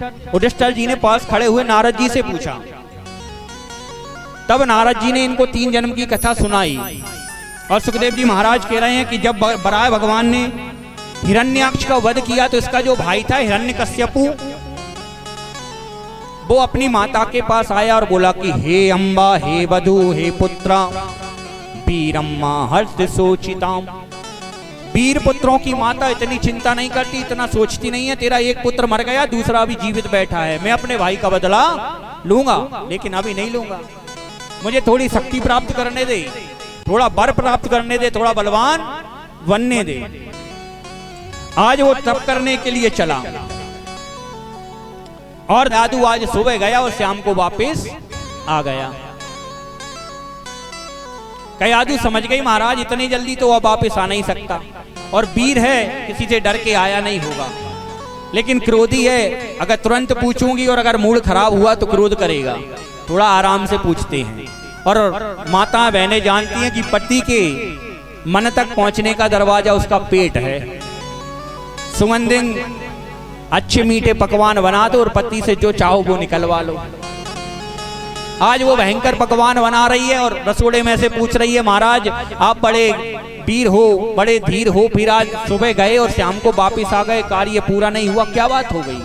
युधिष्ठिर जी ने पास खड़े हुए नारद जी से पूछा। तब नारद जी ने इनको 3 जन्म की कथा सुनाई। और सुखदेव जी महाराज कह रहे हैं कि जब बराह भगवान ने हिरण्याक्ष का वध किया तो इसका जो भाई था हिरण्यकश्यपु, वो अपनी माता के पास आया और बोला कि हे अम्बा, हे वधू, हे पुत्रा, वीरम्मा हर्ष सोचिताम। वीर पुत्रों की माता इतनी चिंता नहीं करती, इतना सोचती नहीं है। तेरा एक पुत्र मर गया, दूसरा भी जीवित बैठा है, मैं अपने भाई का बदला लूंगा, लेकिन अभी नहीं लूंगा। मुझे थोड़ी शक्ति प्राप्त करने दे, थोड़ा वर प्राप्त करने दे, थोड़ा बलवान बनने दे। आज वो तप करने के लिए चला और दादू आज सुबह गया और शाम को वापस आ गया। कयादू समझ गई महाराज इतनी जल्दी तो अब वापस आ नहीं सकता, और वीर है, किसी से डर के आया नहीं होगा, लेकिन क्रोधी है, अगर तुरंत पूछूंगी और अगर मूड खराब हुआ तो क्रोध करेगा। थोड़ा आराम से पूछते हैं। और माता बहनें जानती हैं कि पति के मन तक पहुंचने का दरवाजा उसका पेट है। सुगंधित अच्छे मीठे पकवान बना दो और पति से जो चाहो वो निकलवा लो। आज वो भयंकर पकवान बना रही है और रसोड़े में से पूछ रही है, महाराज आप बड़े वीर हो, बड़े धीर हो, फिर आज सुबह गए और शाम को वापिस आ गए, कार्य पूरा नहीं हुआ, क्या बात हो गई?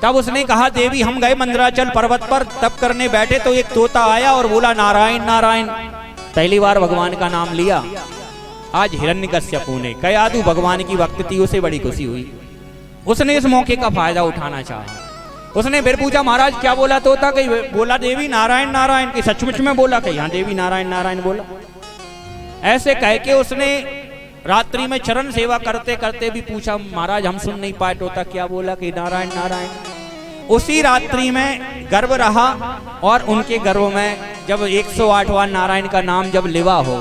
तब उसने कहा, देवी हम गए मंदराचल पर्वत पर, तप करने बैठे तो एक तोता आया और बोला नारायण नारायण। पहली बार भगवान का नाम लिया आज हिरण्यकश्यपु ने। कयादू भगवान की भक्त थी, उसे बड़ी खुशी हुई। उसने इस मौके का फायदा उठाना चाहा। उसने फिर पूछा, महाराज क्या बोला तोता? कहीं बोला देवी नारायण नारायण, की सचमुच में बोला? कहीं हाँ देवी नारायण नारायण बोला। ऐसे कह के उसने रात्रि में चरण सेवा करते करते भी पूछा, महाराज हम सुन नहीं पाए तोता क्या बोला, कि नारायण नारायण। उसी रात्रि में गर्भ रहा और उनके गर्भ में जब 108वां नारायण का नाम जब लिवा हो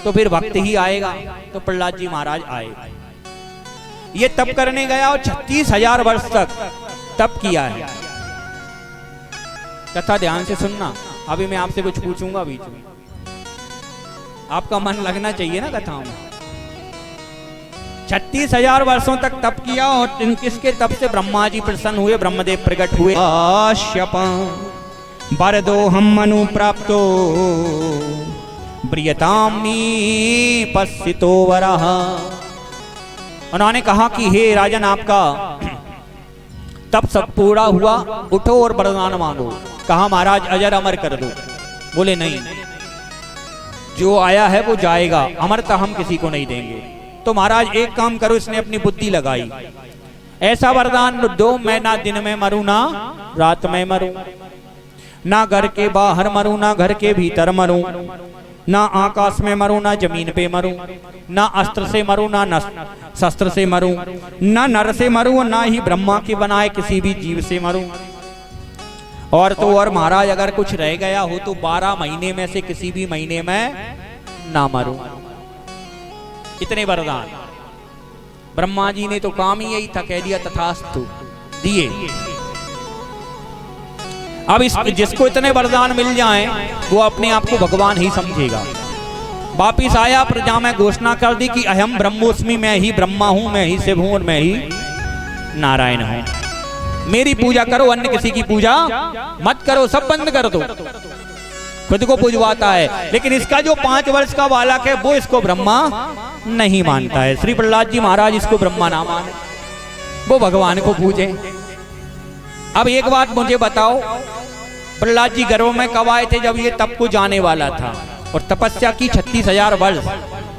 तो फिर भक्त ही आएगा। तो प्रहलाद जी महाराज आए। ये तप करने गया और 36,000 वर्ष तक तप किया है। कथा ध्यान से सुनना, अभी मैं आपसे कुछ पूछूंगा बीच में, आपका मन लगना चाहिए ना कथाओं में। 36,000 वर्षों तक तप किया और किसके तप से ब्रह्मा जी प्रसन्न हुए, ब्रह्मदेव प्रकट हुए। वरदो हम मनु प्राप्तो ब्रियतामी पश्चितो वरः। उन्होंने कहा कि हे राजन आपका तब सब पूरा हुआ, उठो और वरदान मांगो। कहा महाराज अजर अमर कर दो। बोले नहीं, जो आया है वो जाएगा, अमरता हम किसी को नहीं देंगे। तो महाराज एक काम करो, इसने अपनी बुद्धि लगाई, ऐसा वरदान दो मैं ना दिन में मरूं ना रात में मरूं, ना घर के बाहर मरूं ना घर के भीतर मरूं, ना आकाश में मरूं ना जमीन पे मरूं, ना अस्त्र से मरूं ना शस्त्र से मरूं, ना नर से मरूं ना ही ब्रह्मा के बनाए किसी भी जीव से मरूं। और तो और महाराज अगर कुछ रह गया हो तो 12 महीने में से किसी भी महीने में ना मरूं। इतने वरदान ब्रह्मा जी ने तो काम ही यही था, कह दिया तथास्तु, दिए। अब जिसको इतने वरदान मिल जाएं वो अपने आप को भगवान ही समझेगा। वापिस आया, प्रजा में घोषणा कर दी कि अहम ब्रह्मोस्मि, मैं ही ब्रह्मा हूं, मैं ही शिव हूं और मैं ही नारायण हूं। मेरी पूजा करो, अन्य किसी की पूजा मत करो, सब बंद कर दो। खुद को पूजवाता है, लेकिन इसका जो 5 वर्ष का बालक है वो इसको ब्रह्मा नहीं मानता है। श्री प्रहलाद जी महाराज इसको ब्रह्मा ना माने, वो भगवान को पूजे। अब एक बात मुझे बताओ, प्रहलाद जी गर्भ में कब आए थे? जब ये तप को जाने वाला था और तपस्या की 36,000 वर्ष।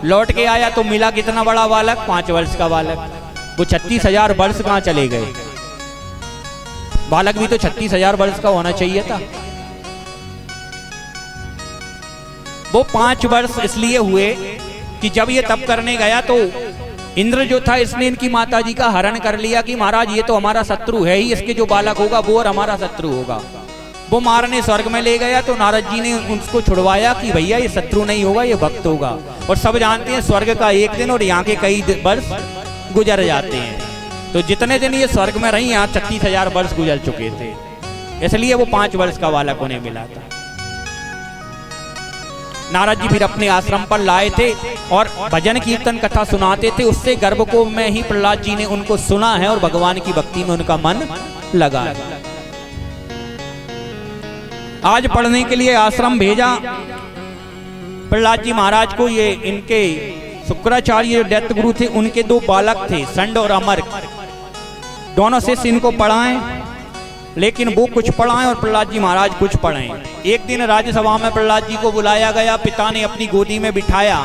लौट के आया तो मिला कितना बड़ा बालक? 5 वर्ष का बालक। वो 36,000 वर्ष कहाँ चले गए? बालक भी तो 36,000 वर्ष का होना चाहिए था। वो 5 वर्ष इसलिए हुए कि जब ये तप करने गया तो इंद्र जो था इसने इनकी माता जी का हरण कर लिया कि महाराज ये तो हमारा शत्रु है ही, इसके जो बालक होगा वो और हमारा शत्रु होगा। वो मारने स्वर्ग में ले गया तो नारद जी ने उसको छुड़वाया कि भैया ये शत्रु नहीं होगा, ये भक्त होगा। और सब जानते हैं स्वर्ग का एक दिन और यहाँ के कई वर्ष गुजर जाते हैं। तो जितने दिन ये स्वर्ग में रही, यहाँ 36,000 वर्ष गुजर चुके थे, इसलिए वो 5 वर्ष का बालक उन्हें मिला था। नारद जी फिर अपने आश्रम पर लाए थे और भजन कीर्तन कथा सुनाते थे। उससे गर्भ को में ही प्रहलाद जी ने उनको सुना है और भगवान की भक्ति में उनका मन लगा। आज पढ़ने के लिए आश्रम भेजा प्रहलाद जी महाराज को। ये इनके शुक्राचार्य दैत्य गुरु थे, उनके दो बालक थे संड और अमर, दोनों शिष्य इनको पढ़ाएं, लेकिन वो कुछ पढ़ाएं और प्रहलाद जी महाराज कुछ पढ़ाएं। एक दिन राज्यसभा में प्रहलाद जी को बुलाया गया, पिता ने अपनी गोदी में बिठाया,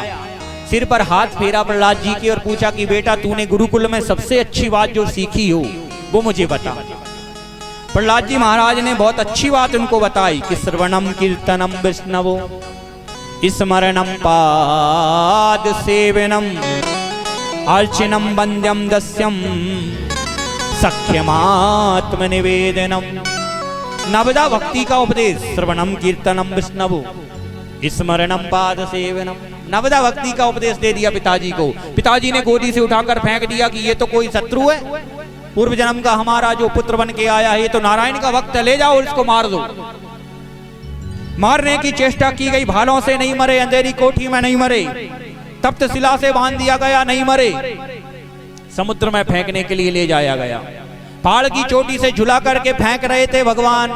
सिर पर हाथ फेरा प्रहलाद जी के और पूछा कि बेटा तूने गुरुकुल में सबसे अच्छी बात जो सीखी हो वो मुझे बता। प्रहलाद जी महाराज ने बहुत अच्छी बात उनको बताई कि श्रवणम कीर्तनम विष्णवो स्मरणम पाद सेवनम अर्चनम वंद्यम दस्यम सख्यमात्म निवेदनम। नवदा भक्ति का उपदेश, श्रवणम कीर्तनम विष्णवो स्मरणम पाद सेवनम, नवदा भक्ति का उपदेश दे दिया पिताजी को। पिताजी ने गोदी से उठाकर फेंक दिया कि ये तो कोई शत्रु है, पूर्व जन्म का हमारा जो पुत्र बन के आया है, ये तो नारायण का भक्त है, ले जाओ इसको मार दो। मारने की चेष्टा की गई, भालों से नहीं मरे, अंधेरी कोठी में नहीं मरे, तप्त शिला से बांध दिया गया, नहीं मरे, समुद्र में फेंकने के लिए ले जाया गया। पहाड़ की चोटी से झुला करके फेंक रहे थे, भगवान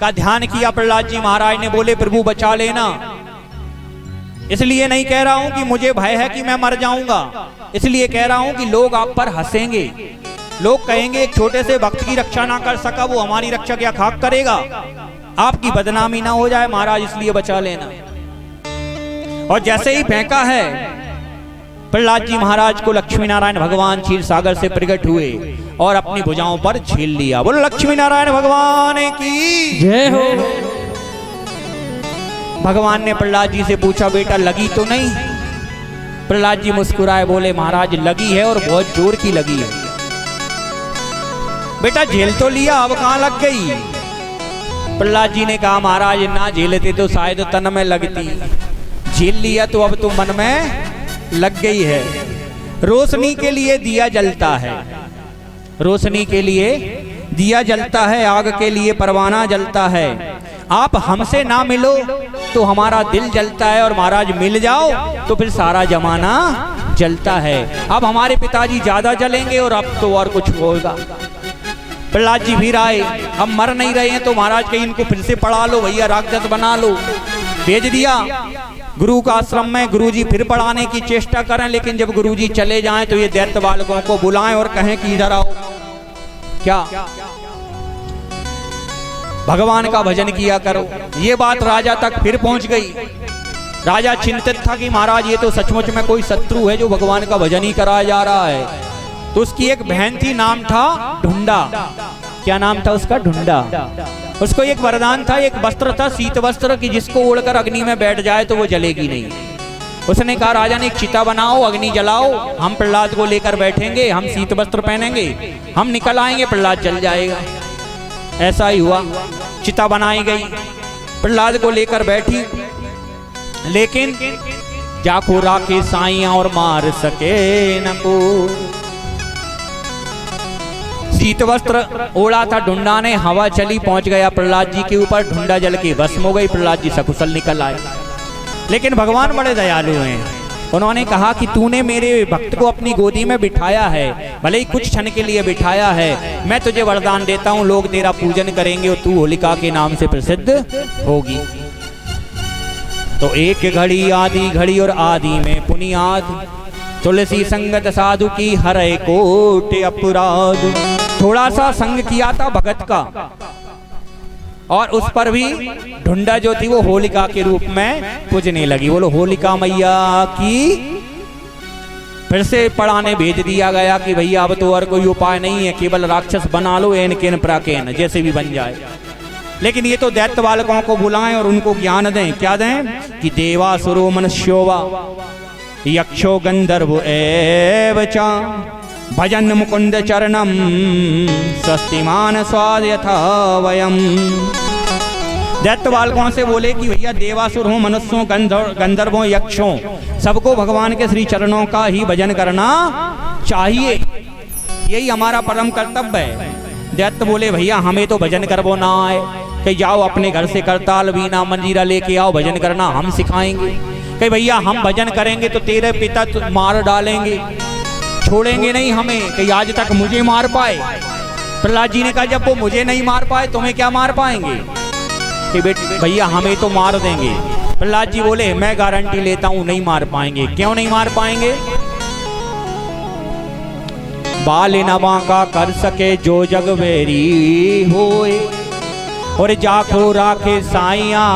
का ध्यान किया प्रहलाद जी महाराज ने, बोले प्रभु बचा लेना। इसलिए नहीं कह रहा हूं कि मुझे भय है कि मैं मर जाऊंगा, इसलिए कह रहा हूं कि लोग आप पर हंसेंगे, लोग कहेंगे एक छोटे से भक्त की रक्षा ना कर सका, वो हमारी रक्षा क्या खाक करेगा, आपकी बदनामी ना हो जाए महाराज, इसलिए बचा लेना। और जैसे ही फेंका है, प्रहलाद जी महाराज को लक्ष्मी नारायण भगवान क्षीर सागर से प्रकट हुए और अपनी भुजाओं पर झेल लिया। बोलो लक्ष्मी नारायण भगवान की जय हो। भगवान ने प्रहलाद जी से पूछा बेटा लगी तो नहीं? प्रहलाद जी मुस्कुराए, बोले महाराज लगी है और बहुत जोर की लगी है। बेटा झेल तो लिया, अब कहां लग गई? प्रहलाद जी ने कहा महाराज ना झेलते तो शायद तन में लगती, झेल लिया तो अब तो मन में लग गई है। रोशनी के लिए दिया जलता है, रोशनी के लिए दिया जलता है, आग के लिए परवाना जलता है। आप हमसे ना मिलो तो हमारा दिल जलता है, और महाराज मिल जाओ तो फिर सारा जमाना जलता है। अब हमारे पिताजी ज्यादा जलेंगे और अब तो और कुछ होगा। प्रहलाद जी फिर आए, अब मर नहीं रहे हैं तो महाराज कहीं इनको फिर से पढ़ा लो भैया, राक्षस बना लो। भेज दिया गुरु का आश्रम में, गुरुजी फिर पढ़ाने की चेष्टा करें, लेकिन जब गुरुजी चले जाएं तो ये दैत्य बालकों को बुलाएं और कहें कि इधर आओ। क्या भगवान का भजन किया करो। ये बात राजा तक फिर पहुंच गई। राजा चिंतित था कि महाराज ये तो सचमुच में कोई शत्रु है जो भगवान का भजन ही कराया जा रहा है। तो उसकी एक बहन थी, नाम था ढूंढा। क्या नाम था उसका? ढूंढा। उसको एक वरदान था, एक वस्त्र था, शीत वस्त्र, की जिसको ओढ़कर अग्नि में बैठ जाए तो वो जलेगी नहीं। उसने कहा राजा ने एक चिता बनाओ, अग्नि जलाओ, हम प्रहलाद को लेकर बैठेंगे, हम शीत वस्त्र पहनेंगे, हम निकल आएंगे, प्रहलाद जल जाएगा। ऐसा ही हुआ, चिता बनाई गई, प्रहलाद को लेकर बैठी, लेकिन जाको राखे साइया और मार सके न को। शीत वस्त्र ओढ़ा था ढूंढा ने, हवा चली, पहुंच गया प्रहलाद जी के ऊपर, ढूंढा जल के भस्म हो गई, प्रहलाद जी सकुशल निकल आए। लेकिन भगवान बड़े दयालु हैं, उन्होंने कहा कि तूने मेरे भक्त को अपनी गोदी में बिठाया है, भले ही कुछ क्षण के लिए बिठाया है, मैं तुझे वरदान देता हूं, लोग तेरा पूजन करेंगे और तू होलिका के नाम से प्रसिद्ध होगी। तो एक घड़ी आधी घड़ी और आदि में पुनियाद, तुलसी संगत साधु की हरे कोटि अपराध। थोड़ा सा संग किया था भगत का, और उस पर भी ढूंढा जो थी वो होलिका के रूप में पूजने लगी। बोलो होलिका मैया की। फिर से पढ़ाने भेज दिया गया कि भैया अब तो और कोई उपाय नहीं है, केवल राक्षस बना लो, एन केन प्राकेन, जैसे भी बन जाए। लेकिन ये तो दैत्य बालकों को बुलाएं और उनको ज्ञान दें। क्या दें? कि देवासुरो मनुष्योवा यक्षो गंधर्व एव च भजन मुकुंद चरणम स्वस्तिमान स्वाद यथा वयम। दैत्य बालकों से बोले कि भैया देवासुर हो, मनुष्यों, गंधर्वों, यक्षों, सबको भगवान के श्री चरणों का ही भजन करना चाहिए, यही हमारा परम कर्तव्य है। दैत्य बोले भैया हमें तो भजन करवो ना आए, कि जाओ अपने घर से करताल वीणा मंजीरा लेके आओ, भजन करना हम सिखाएंगे। कि भैया हम भजन करेंगे तो तेरे पिता मार डालेंगे, छोड़ेंगे नहीं हमें, कि आज तक मुझे मार पाए। प्रहलाद जी ने कहा जब वो मुझे नहीं मार पाए तुम्हें क्या मार पाएंगे? कि बेटे भैया हमें तो मार देंगे। प्रहलाद जी बोले मैं गारंटी लेता हूं नहीं मार पाएंगे। क्यों नहीं मार पाएंगे? बाल नवा का कर सके जो जग वेरी होए, और जाखो राखे साइया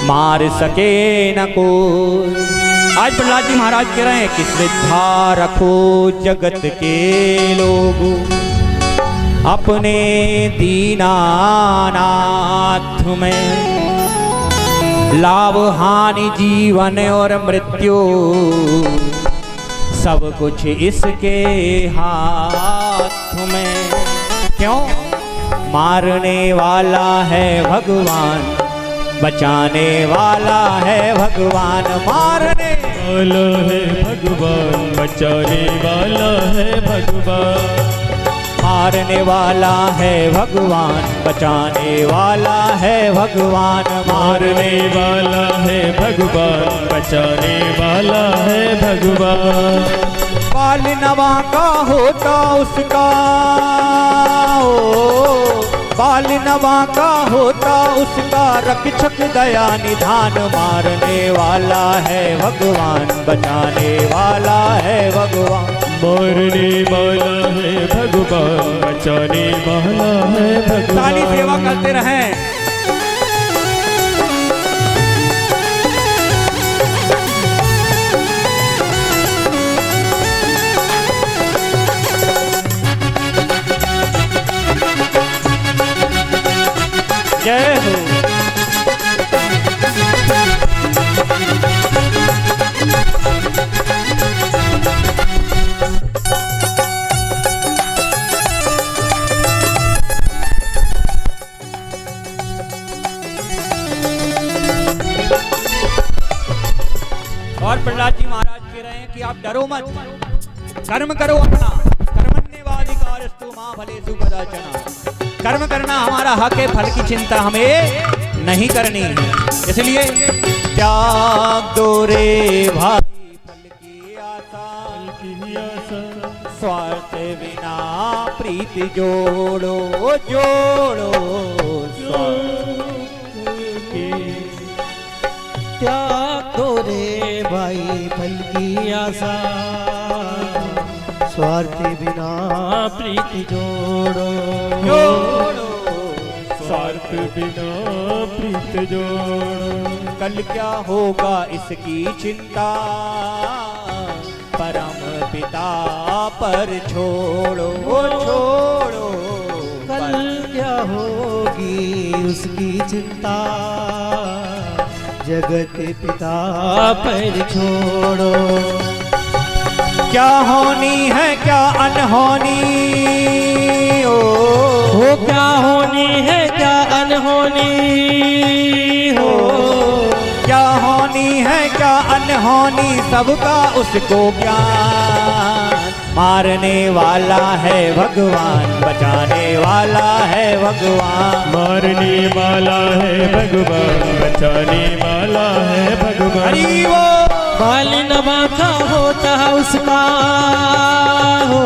मार सके न कोई। आज प्रहलाद जी महाराज कह रहे हैं कि श्रद्धा रखो जगत के लोगों, अपने दीनानाथ में लाभ हानि जीवन और मृत्यु सब कुछ इसके हाथ में। क्यों? मारने वाला है भगवान, बचाने वाला है भगवान। मारने वाला है भगवान, बचाने वाला है भगवान। मारने वाला है भगवान, बचाने वाला है भगवान। मारने वाला है भगवान, बचाने वाला है भगवान। बाल नवा का होता उसका, ओ बाल नवा का होता उसका रक्षक दया निधान। मारने वाला है भगवान, बचाने वाला है भगवान। मारने वाला है भगवान, बचाने वाला है भगवान। ताली सेवा करते रहें। जय हो। और प्रहलाद जी महाराज कह रहे हैं कि आप डरो मत, कर्म करो अपना। कर्मण्येवाधिकारस्तु मां फलेषु कदाचन। कर्म करना हमारा हक है, फल की चिंता हमें नहीं करनी है। इसलिए त्याग दो रे भाई फल की आशा, स्वार्थ बिना प्रीति जोड़ो जोड़ो। त्याग दो रे भाई फल की आशा, स्वार्थ बिना प्रीति जोड़ो जोड़ो। स्वार्थ बिना प्रीत जोड़ो। कल क्या होगा इसकी चिंता, परम पिता पर छोड़ो छोड़ो। कल क्या होगी उसकी चिंता, जगत पिता पर छोड़ो। क्या होनी है क्या अनहोनी, ओ क्या होनी है क्या अनहोनी हो। क्या होनी है क्या अनहोनी सबका उसको ज्ञान। मारने वाला है भगवान, बचाने वाला है भगवान। मारने वाला है भगवान, बचाने वाला है भगवान। हरि वो बाल नवा का होता उसका हो,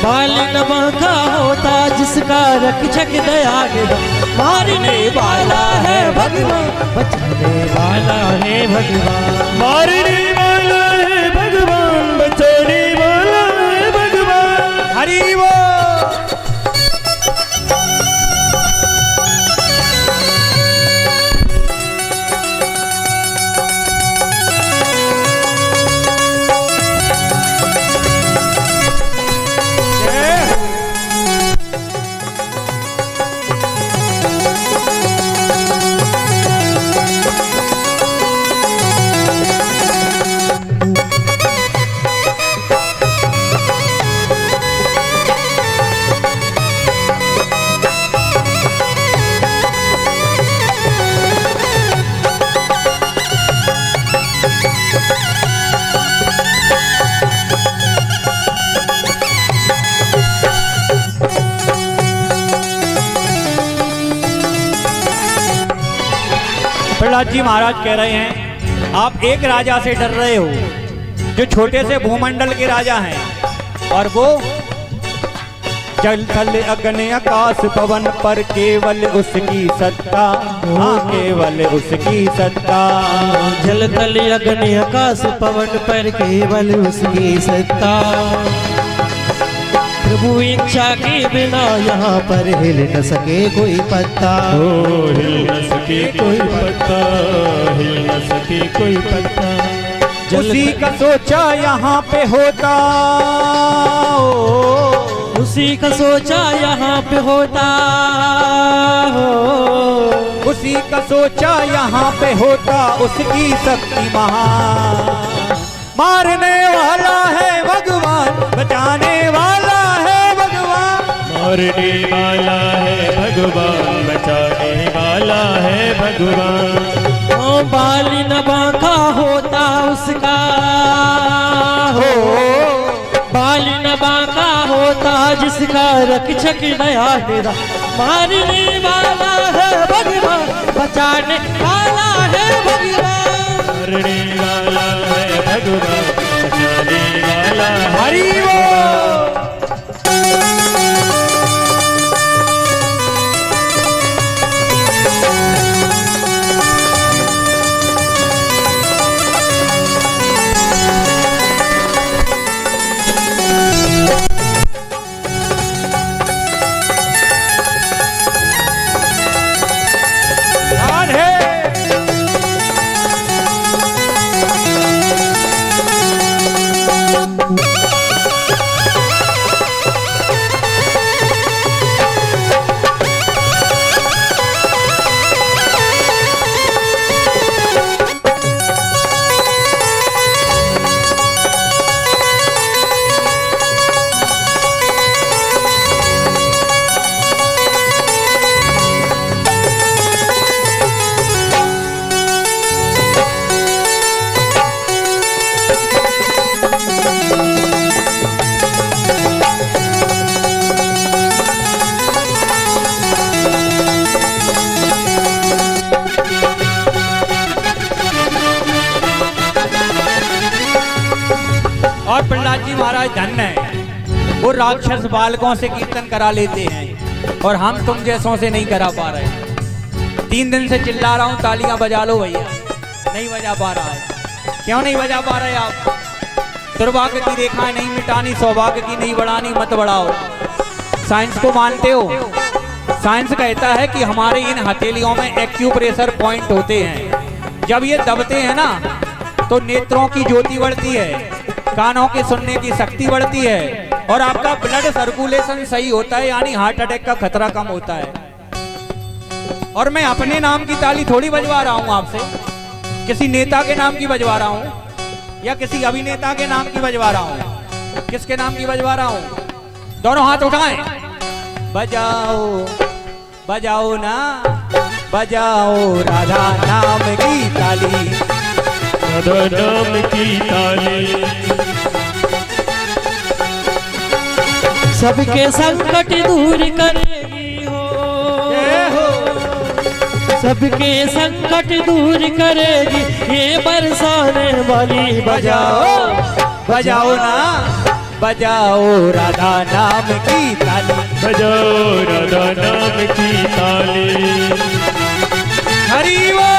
बाल नवा का होता जिसका रक्षक दया निधान। मारने वाला है भगवान, बचाने वाला है भगवान। मारने वाला है भगवान, बचाने वाला है भगवान। हरि वो प्रहलाद जी महाराज कह रहे हैं आप एक राजा से डर रहे हो जो छोटे से भूमंडल के राजा हैं, और वो जल थल अग्नि आकाश पवन पर केवल उसकी सत्ता, हाँ केवल उसकी सत्ता। जल थल अग्नि आकाश पवन पर केवल उसकी सत्ता। प्रभु इच्छा के बिना यहाँ पर हिल न सके कोई पत्ता। ओ हिल न सके कोई पत्ता, हिल न सके कोई पत्ता। उसी का सोचा यहाँ पे होता, उसी का सोचा यहाँ पे होता हो। उसी का सोचा यहाँ पे होता, उसकी शक्ति महान। मारने वाला है भगवान, बचाने वाला है भगवान। मारने वाला है भगवान, बचाने वाला है भगवान। ओ बाली न बांका होता उसका हो, बाली न बांका होता जिसका रक्षक दया निरा। मारने वाला है भगवान, बचाने वाला है भगवान। मारने वाला है भगवान, बचाने वाला है। हरि बोल। और प्रहलाद जी महाराज धन्य है, वो राक्षस बालकों से कीर्तन करा लेते हैं और हम तुम जैसों से नहीं करा पा रहे। 3 दिन से चिल्ला रहा हूँ तालियां बजा लो भैया, नहीं बजा पा रहा है। क्यों नहीं बजा पा रहे आप? दुर्भाग्य की रेखाएं नहीं मिटानी, सौभाग्य की नहीं बढ़ानी, मत बढ़ाओ। साइंस को मानते हो? साइंस कहता है कि हमारे इन हथेलियों में एक्यूप्रेशर पॉइंट होते हैं। जब ये दबते हैं ना तो नेत्रों की ज्योति बढ़ती है, कानों की सुनने की शक्ति बढ़ती है और आपका ब्लड सर्कुलेशन सही होता है, यानी हार्ट अटैक का खतरा कम होता है। और मैं अपने नाम की ताली थोड़ी बजवा रहा हूं आपसे, किसी नेता के नाम की बजवा रहा हूं या किसी अभिनेता के नाम की बजवा रहा हूं। किसके नाम की बजवा रहा हूं? दोनों हाथ उठाएं, बजाओ बजाओ ना, बजाओ राधा नाम की ताली, राधा नाम की ताली। सबके संकट दूर करेगी हो, सबके संकट दूर करेगी ये बरसाने वाली। बजाओ बजाओ ना, बजाओ राधा नाम की ताली, बजाओ राधा नाम की ताली। हरि बोल।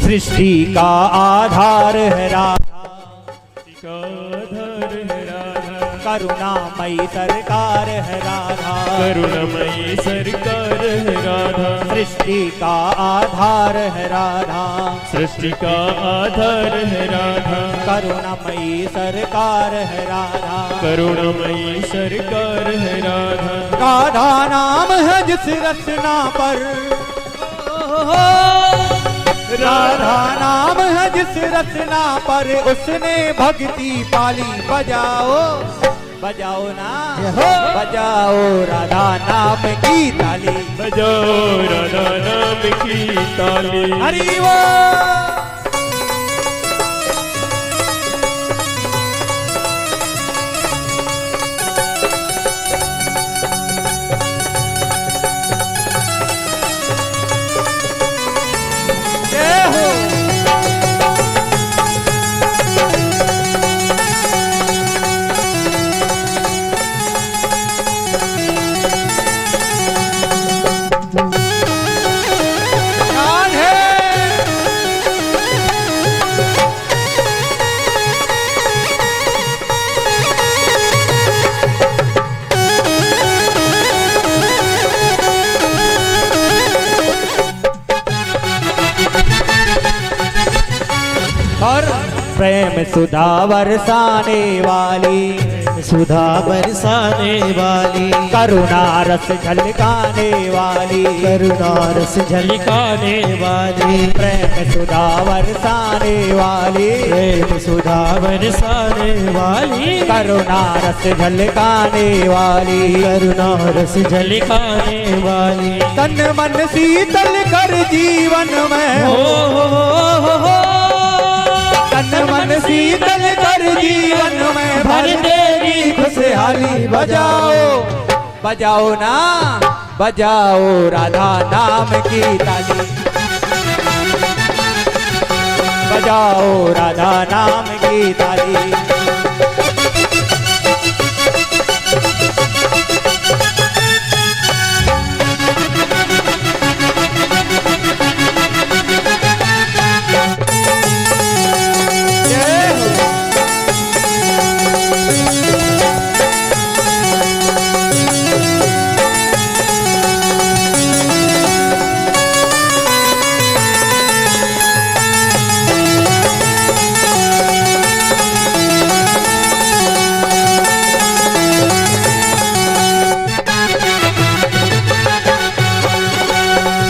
सृष्टि का आधार है राधा, करुणामयी सरकार है राधा, करुणामयी सरकार है राधा। सृष्टि का आधार है राधा, सृष्टि का आधार है राधा, करुणामयी सरकार है राधा, करुणामयी सरकार है राधा। राधा नाम है जिस रचना पर, राधा नाम है जिस रचना पर उसने भक्ति पाली। बजाओ बजाओ ना, बजाओ राधा नाम की ताली, बजाओ राधा नाम की ताली। हरि बोल। और प्रेम सुधा बरसाने वाली, सुधा बरसाने वाली, करुणा रस झलकाने वाली, करुणा रस झलकाने वाली, प्रेम सुधा बरसाने वाली, प्रेम सुधा बरसाने वाली, करुणा रस झलकाने वाली, करुणा रस झलकाने वाली। तन मन शीतल कर जीवन में हो तन मन शीतल कर जीवन में भर देगी खुशहाली। बजाओ बजाओ ना, बजाओ राधा नाम की ताली, बजाओ राधा नाम की ताली।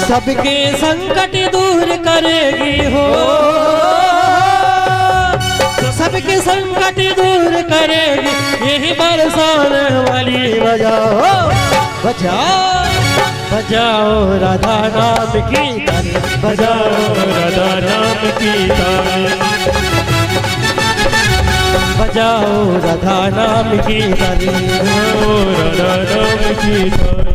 सबके संकट दूर करेगी हो, सबके संकट दूर करेगी यही बरसाने वाली। बजाओ बजाओ बजाओ राधा नाम की ताली, बजाओ राधा नाम की ताली, बजाओ राधा नाम की ताली, बजाओ राधा नाम की ताली।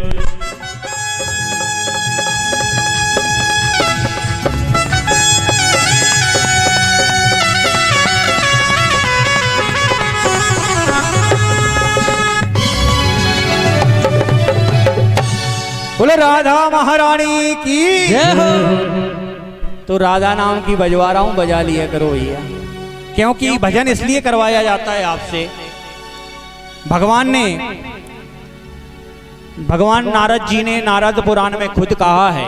बोले राधा महारानी की जय हो। तो राधा नाम की बजवा रहा हूं, बजा लिया करो भैया, क्योंकि भजन इसलिए करवाया जाता है आपसे। भगवान नारद जी ने नारद पुराण में खुद कहा है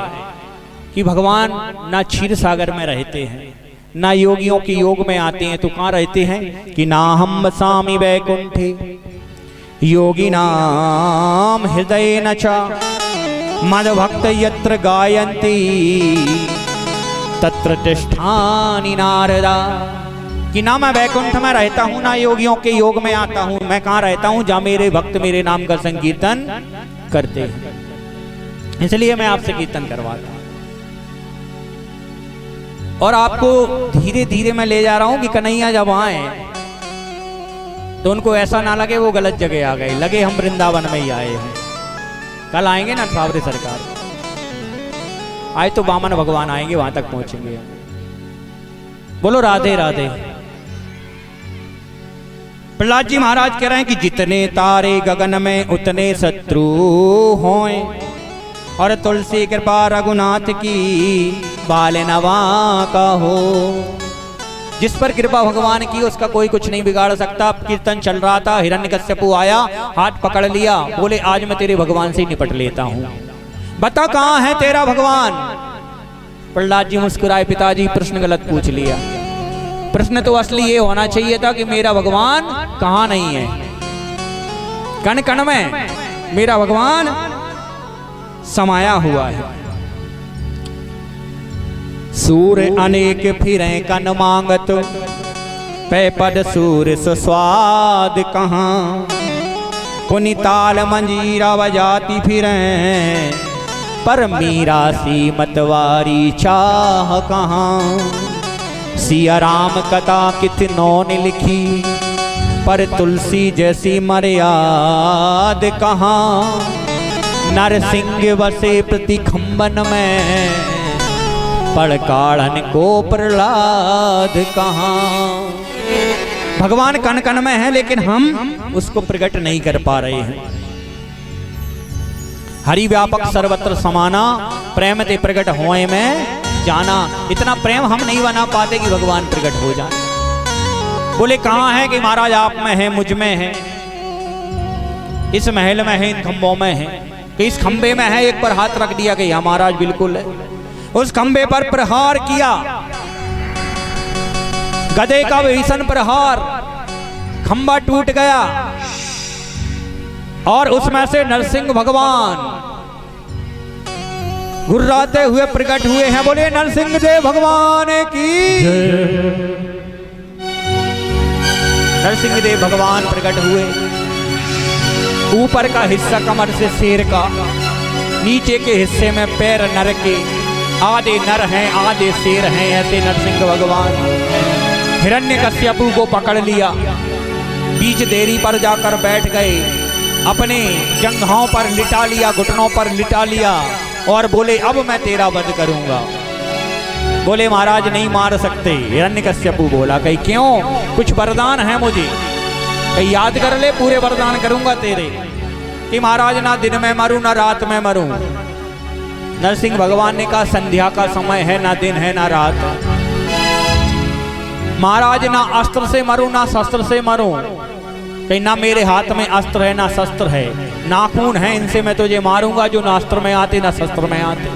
कि भगवान ना क्षीर सागर में रहते हैं, ना योगियों के योग में आते हैं, तो कहाँ रहते हैं कि ना हम बसामि वैकुंठे योगी नाम हृदय न चा मद भक्त यत्र गायन्ति तत्र तिष्ठानि नारदा। कि ना मैं वैकुंठ में रहता हूँ, ना योगियों के योग में आता हूँ, मैं कहाँ रहता हूँ जहाँ मेरे भक्त मेरे नाम का संकीर्तन करते हैं। इसलिए मैं आपसे कीर्तन करवाता हूँ और आपको धीरे धीरे मैं ले जा रहा हूँ कि कन्हैया जब आए तो उनको ऐसा ना लगे वो गलत जगह आ गए, लगे हम वृंदावन में ही आए हैं। कल आएंगे ना सावरे सरकार, आज तो वामन भगवान आएंगे, वहां तक पहुंचेंगे। बोलो राधे राधे। प्रहलाद जी महाराज कह रहे हैं कि जितने तारे गगन में उतने शत्रु होए, और तुलसी कृपा रघुनाथ की बाल नवा का हो। जिस पर कृपा भगवान की उसका कोई कुछ नहीं बिगाड़ सकता। कीर्तन चल रहा था, हिरण्यकश्यपु आया, हाथ पकड़ लिया, बोले आज मैं तेरे भगवान से निपट लेता हूं, बता कहां है तेरा भगवान। प्रहलाद जी मुस्कुराए, पिताजी प्रश्न गलत पूछ लिया। प्रश्न तो असली ये होना चाहिए था कि मेरा भगवान कहां नहीं है। कण कण में मेरा भगवान समाया हुआ है। सूर अनेक फिरें कन मांगत, पै पद सूर सुस्वाद कहाँ। पुनिताल मंजीरा बजाती फिरें, पर मीरा सी मतवारी चाह कहाँ। सिया राम कथा कितनों ने लिखी, पर तुलसी जैसी मर्याद कहाँ। नरसिंह बसे प्रति खम्बन में, पड़काड़न को प्रहलाद कहाँ। भगवान कण कण में है, लेकिन हम उसको प्रकट नहीं कर पा रहे हैं। हरि व्यापक सर्वत्र समाना, प्रेम ते प्रकट होए में जाना। इतना प्रेम हम नहीं बना पाते कि भगवान प्रकट हो जाए। बोले कहाँ है कि महाराज आप में है, मुझ में है, इस महल में है, इन खंभों में है, कि इस खंबे में है। एक पर हाथ रख दिया कि महाराज बिल्कुल है। उस खंबे पर प्रहार किया, गदे का भीषण प्रहार, खंबा टूट गया और उसमें से नरसिंह भगवान गुर्राते हुए प्रकट हुए हैं। बोले नरसिंह देव भगवान की। नरसिंह देव भगवान प्रकट हुए। ऊपर का हिस्सा कमर से शेर का, नीचे के हिस्से में पैर नर के, आधे नर हैं आधे शेर हैं। ऐसे नरसिंह भगवान हिरण्यकश्यपु को पकड़ लिया, बीच देरी पर जाकर बैठ गए, अपने जंघों पर लिटा लिया, घुटनों पर लिटा लिया और बोले अब मैं तेरा वध करूंगा। बोले महाराज नहीं मार सकते। हिरण्यकश्यपु बोला कहीं क्यों, कुछ वरदान है मुझे, कहीं याद कर ले, पूरे वरदान करूंगा तेरे, कि महाराज ना दिन में मरूं ना रात में मरूं। नरसिंह भगवान ने कहा संध्या का समय है, ना दिन है ना रात। महाराज ना अस्त्र से मरूं ना शस्त्र से मरूं, कहीं ना मेरे हाथ में अस्त्र है ना शस्त्र है, नाखून है, इनसे मैं तुझे मारूंगा जो ना अस्त्र में आते ना शस्त्र में आते।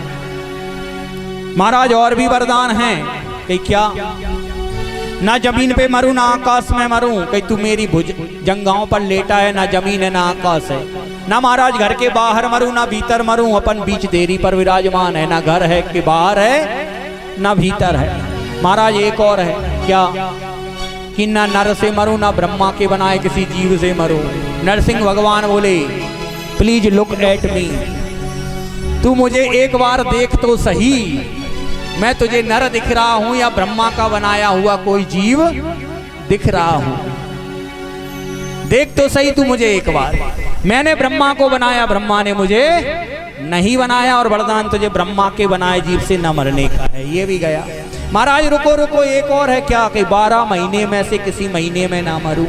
महाराज और भी वरदान हैं, कहीं क्या, ना जमीन पे मरूं ना आकाश में मरूं, कहीं तू मेरी भुज जंघाओं पर लेटा है, ना जमीन है ना आकाश है। ना महाराज घर के बाहर मरूं ना भीतर मरूं, अपन बीच देरी पर विराजमान है, ना घर है कि बाहर है ना भीतर है। महाराज एक और है क्या, कि ना नर से मरूं ना ब्रह्मा के बनाए किसी जीव से मरूं। नरसिंह भगवान बोले प्लीज लुक एट मी, तू मुझे एक बार देख तो सही, मैं तुझे नर दिख रहा हूं या ब्रह्मा का बनाया हुआ कोई जीव दिख रहा हूं। देख तो सही तू मुझे एक बार, मैंने ब्रह्मा को बनाया, ब्रह्मा ने मुझे नहीं बनाया, और वरदान तुझे ब्रह्मा के बनाए जीव से न मरने का है। ये भी गया। महाराज रुको रुको, एक और है क्या, कि 12 महीने में से किसी महीने में ना मरूं।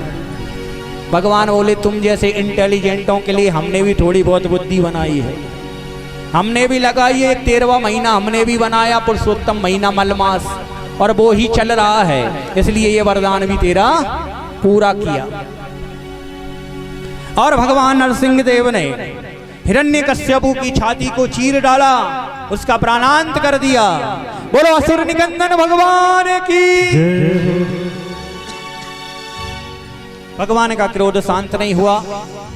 भगवान बोले तुम जैसे इंटेलिजेंटों के लिए हमने भी थोड़ी बहुत बुद्धि बनाई है, हमने भी लगाई है। 13वां महीना हमने भी बनाया, पुरुषोत्तम महीना मलमास, और वो ही चल रहा है, इसलिए ये वरदान भी तेरा पूरा किया। और भगवान नरसिंह देव ने हिरण्यकश्यपु की छाती को चीर डाला, उसका प्राणांत कर दिया। बोलो असुर निकंदन भगवान की। भगवान का क्रोध शांत नहीं हुआ,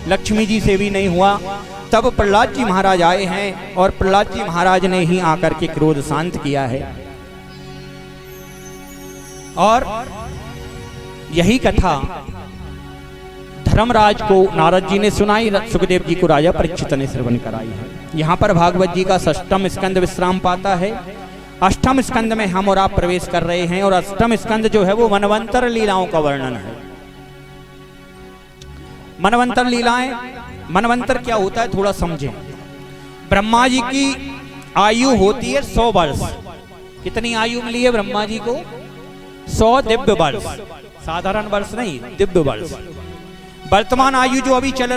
लक्ष्मी जी से भी नहीं हुआ। तब प्रहलाद जी महाराज आए हैं, और प्रहलाद जी महाराज ने ही आकर के क्रोध शांत किया है। और यही कथा धर्मराज को नारद जी ने सुनाई, सुखदेव जी को राजा परीक्षित ने श्रवण कराई है। यहाँ पर भागवत जी का 6वां स्कंद विश्राम पाता है। 8वें स्कंद में हम और आप प्रवेश कर रहे हैं, और 8वां स्कंद जो है वो मनवंतर लीलाओं का वर्णन है। मनवंतर लीलाएं, मनवंतर क्या होता है थोड़ा समझें। ब्रह्मा जी की आयु होती है 100 वर्ष। कितनी आयु मिली है ब्रह्मा जी को? 100 दिव्य वर्ष, साधारण वर्ष नहीं, दिव्य वर्ष। वर्तमान आयु जो अभी चल